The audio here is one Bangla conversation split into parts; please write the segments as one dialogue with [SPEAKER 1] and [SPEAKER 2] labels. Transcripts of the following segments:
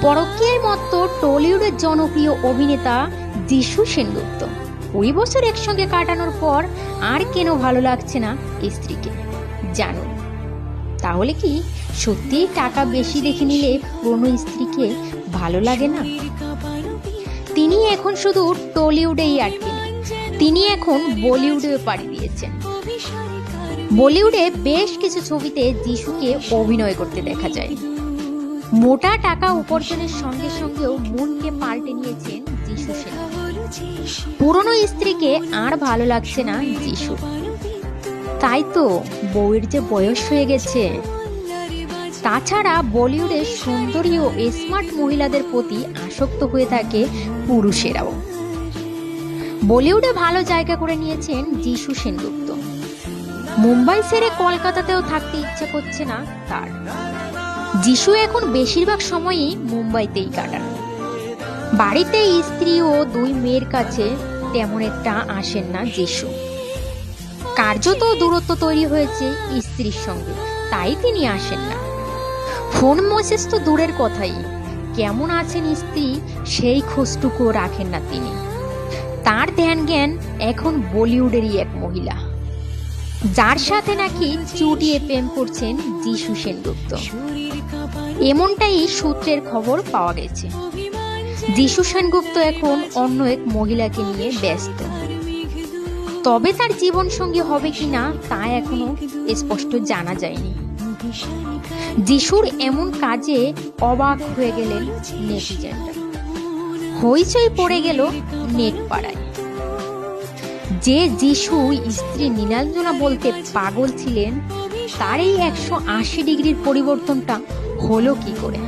[SPEAKER 1] পরকীয়ার মতো টলিউডের জনপ্রিয় অভিনেতা যিশু সেনগুপ্ত 20 বছর একসঙ্গে কাটানোর পর আর কেন ভালো লাগছে না স্ত্রীকে জানুন। তাহলে কি সত্যিই টাকা বেশি দেখে নিলে পুরনো স্ত্রীকে ভালো লাগে না? তিনি এখন শুধু টলিউডেই আটকে নেই, তিনি এখন বলিউডেও পাড়ি দিয়েছেন। বলিউডে বেশ কিছু ছবিতে যিশুকে অভিনয় করতে দেখা যায়। মোটা টাকা উপার্জনের সঙ্গে সঙ্গেও মনকে পাল্টে নিয়েছেন যিশু সেন। পুরনো স্ত্রীকে আর ভালো লাগছে না যিশু, তাই তো বউয়ের যে বয়স হয়ে গেছে। তাছাড়া বলিউডের সুন্দরী ও স্মার্ট মহিলাদের প্রতি আসক্ত হয়ে থাকে পুরুষেরাও। বলিউডে ভালো জায়গা করে নিয়েছেন যিশু সেনগুপ্ত। মুম্বাই ছেড়ে কলকাতাতেও থাকতে ইচ্ছে করছে না তার। যিশু এখন বেশিরভাগ সময়ই মুম্বাইতেই কাটান। বাড়িতে স্ত্রী ও 2 মেয়ের কাছে তেমন একটা আসেন না যিশু। কার্যত দূরত্ব তৈরি হয়েছে স্ত্রীর সঙ্গে, তাই তিনি আসেন না। ফোন মেসেজ তো দূরের কথাই, কেমন আছেন স্ত্রী সেই খোঁজটুকু রাখেন না তিনি। তার ধ্যান জ্ঞান এখন বলিউডেরই এক মহিলা, যার সাথে নাকি চুটিয়ে প্রেম করছেন যিশু সেনগুপ্ত। এমনটাই সূত্রের খবর পাওয়া গেছে। যিশু সেনগুপ্ত এখন অন্য এক মহিলাকে নিয়ে ব্যস্ত, তবে তার জীবন সঙ্গী হবে কিনা তা এখনো স্পষ্ট জানা যায়নি। যিশুর এমন কাজে অবাক হয়ে গেলেন নেটিজেনরা। হইচই পড়ে গেল নেট পাড়ায়। যে যিশু স্ত্রী নীলাঞ্জনা বলতে পাগল ছিলেন, তার এই 180 ডিগ্রির পরিবর্তনটা হলো কি করে?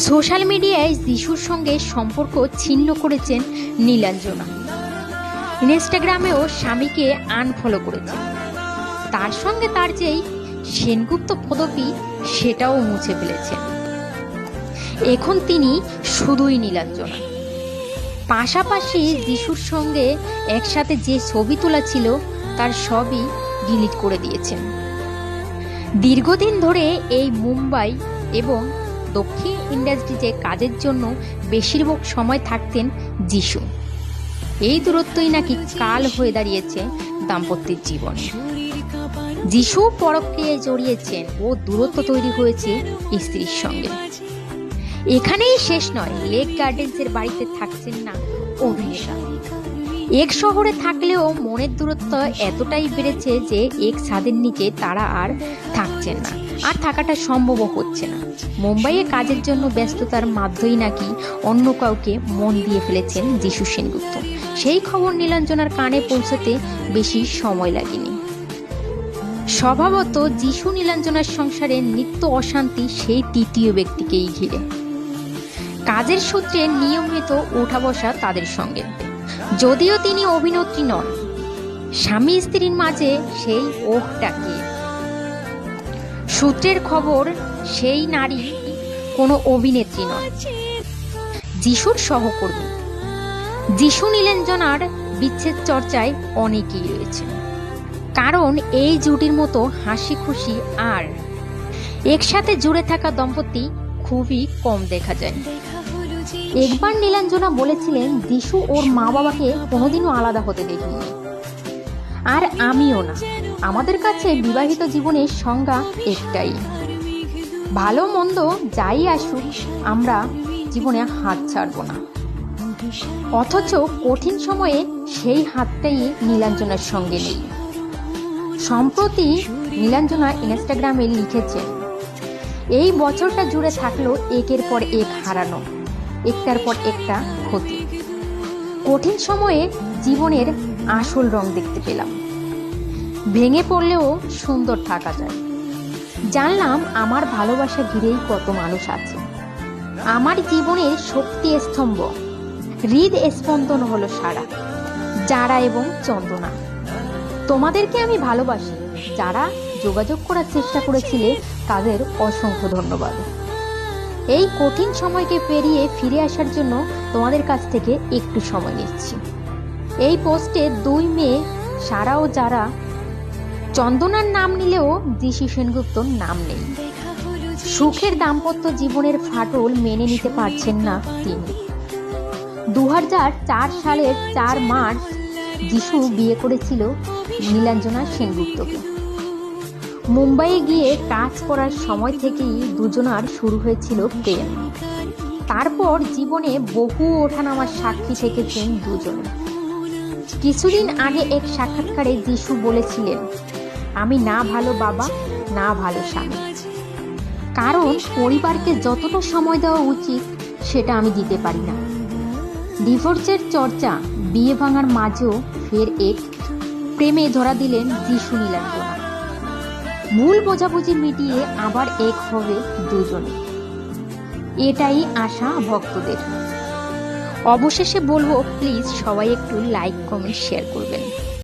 [SPEAKER 1] সোশ্যাল মিডিয়ায় যিশুর সঙ্গে সম্পর্ক ছিন্ন করেছেন নীলাঞ্জনা। ইনস্টাগ্রামেও স্বামীকে আনফলো করেছেন। তার সঙ্গে তার যেই সেনগুপ্ত পদবী সেটাও মুছে ফেলেছেন। এখন তিনি শুধুই নীলাঞ্জনা। পাশাপাশি যিশুর সঙ্গে একসাথে যে ছবি তোলা ছিল তার সবই ডিলিট করে দিয়েছেন। দীর্ঘদিন ধরে এই মুম্বাই এবং দক্ষিণ ইন্ডাস্ট্রিতে কাজের জন্য বেশিরভাগ সময় থাকতেন যিশু। এই দূরত্বই নাকি কাল হয়ে দাঁড়িয়েছে দাম্পত্যের জীবনে। যিশু পরকীয়ায় জড়িয়েছেন ও দূরত্ব তৈরি হয়েছে স্ত্রীর সঙ্গে। এখানেই শেষ নয়, লেক গার্ডেন্সের বাড়িতে থাকছেন না অভিনেতা। এক শহরে থাকলেও মনের দূরত্ব এতটাই বেড়েছে যে এক ছাদের নিচে তারা আর থাকছেন না, আর থাকাটা সম্ভবও হচ্ছে না। মুম্বাইয়ে কাজের জন্য ব্যস্ততার মাধ্যমেই নাকি অন্য কাউকে মন দিয়ে ফেলেছেন যিশু সেনগুপ্ত। সেই খবর নীলাঞ্জনার কানে পৌঁছতে বেশি সময় লাগেনি। স্বভাবত যিশু নীলাঞ্জনার সংসারে নিত্য অশান্তি সেই তৃতীয় ব্যক্তিকেই ঘিরে। কাজের সূত্রে নিয়মিত ওঠা বসা তাদের সঙ্গে। যদিও তিনি অভিনেত্রী নন, স্বামী স্ত্রীর মাঝে সেই ওহটা কি? সূত্রের খবর সেই নারী কোনো অভিনেত্রী নন, যিশুর সহকর্মী। যিশু নীলাঞ্জনার বিচ্ছেদ চর্চায় অনেকেই রয়েছে, কারণ এই জুটির মতো হাসি খুশি আর একসাথে জুড়ে থাকা দম্পতি খুবই কম দেখা যায়। একবার নীলাঞ্জনা বলেছিলেন যিশু ওর মা বাবাকে কোনোদিনও আলাদা হতে দেখিনি, আর আমিও না। আমাদের কাছে বিবাহিত জীবনের সংজ্ঞা একটাই, ভালো মন্দ যাই আসুক আমরা জীবনে হাত ছাড়ব না। অথচ কঠিন সময়ে সেই হাতটাই নীলাঞ্জনার সঙ্গে নেই। সম্প্রতি নীলাঞ্জনা ইনস্টাগ্রামে লিখেছেন, এই বছরটা জুড়ে থাকলো একের পর এক হারানো, একটার পর একটা ক্ষতি। কঠিন সময়ে জীবনের আসল রং দেখতে পেলাম। ভেঙে পড়লেও সুন্দর থাকা যায়। জানলাম আমার ভালোবাসা ঘিরেই কত মানুষ আছে। আমার জীবনের শক্তি স্তম্ভ, হৃদ স্পন্দন হলো সারা, যারা এবং চন্দনা। তোমাদেরকে আমি ভালোবাসি। যারা যোগাযোগ করার চেষ্টা করেছিলে তাদের অসংখ্য ধন্যবাদ। এই কঠিন সময়কে পেরিয়ে ফিরে আসার জন্য তোমাদের কাছ থেকে একটু সময় নিচ্ছি। এই পোস্টে 2 মেয়ে সারা ও যারা, চন্দনার নাম নিলেও যিশু সেনগুপ্তর নাম নেই। সুখের দাম্পত্য জীবনের ফাটল মেনে নিতে পারছেন না তিনি। 2004 সালের 4 মার্চ যিশু বিয়ে করেছিল নীলাঞ্জনা সেনগুপ্তকে। মুম্বাইয়ে গিয়ে কাজ করার সময় থেকেই দুজনার শুরু হয়েছিল প্রেম। তারপর জীবনে বহু ওঠানামার সাক্ষী থেকেছেন দুজনে। কিছুদিন আগে এক সাক্ষাৎকারে যিশু বলেছিলেন, আমি না ভালো বাবা, না ভালো স্বামী, কারণ পরিবারকে যতটা সময় দেওয়া উচিত সেটা আমি দিতে পারি না। ডিভোর্সের চর্চা, বিয়ে ভাঙার মাঝেও ফের এক প্রেমে ধরা দিলেন যিশু নীলাঞ্জনা। ভুল বোঝাবুঝি মিটিয়ে আবার এক হবে দুজনে, এটাই আশা ভক্তদের। অবশেষে বলবো, প্লিজ সবাই একটু লাইক, কমেন্ট, শেয়ার করবেন।